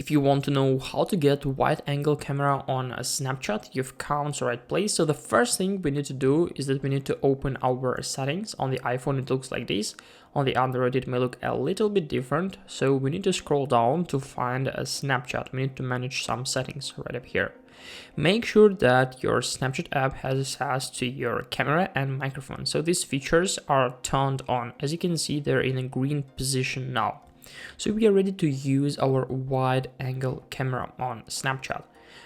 If you want to know how to get wide angle camera on a Snapchat, you've come to the right place. So the first thing we need to do is that we need to open our settings. On the iPhone it looks like this, on the Android it may look a little bit different. So we need to scroll down to find a Snapchat. We need to manage some settings right up here. Make sure that your Snapchat app has access to your camera and microphone. So these features are turned on. As you can see, they're in a green position now. So we are ready to use our wide angle camera on Snapchat.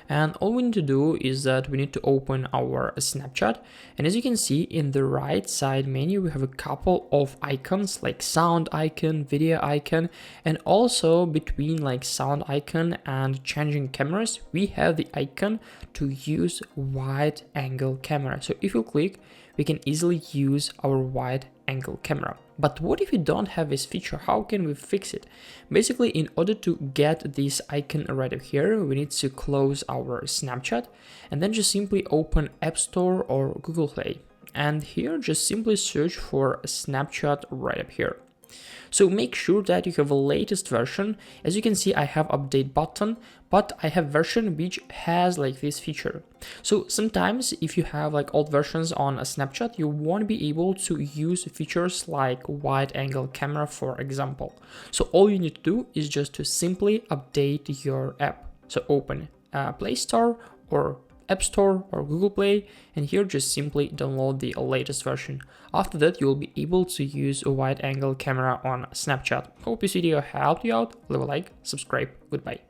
And all we need to do is that we need to open our Snapchat. And as you can see in the right side menu, we have a couple of icons like sound icon, video icon, and also between like sound icon and changing cameras, we have the icon to use wide angle camera. So if you click, we can easily use our wide angle camera. But what if you don't have this feature? How can we fix it? Basically, in order to get this icon right up here, we need to close our Snapchat and then just simply open App Store or Google Play. And here, just simply search for Snapchat right up here. So make sure that you have a latest version. As you can see, I have update button, but I have version which has like this feature. So sometimes if you have like old versions on a Snapchat, you won't be able to use features like wide angle camera, for example. So all you need to do is just to simply update your app. So open Play Store or App Store or Google Play, and here just simply download the latest version. After that, you will be able to use a wide angle camera on Snapchat. Hope this video helped you out. Leave a like, subscribe, goodbye.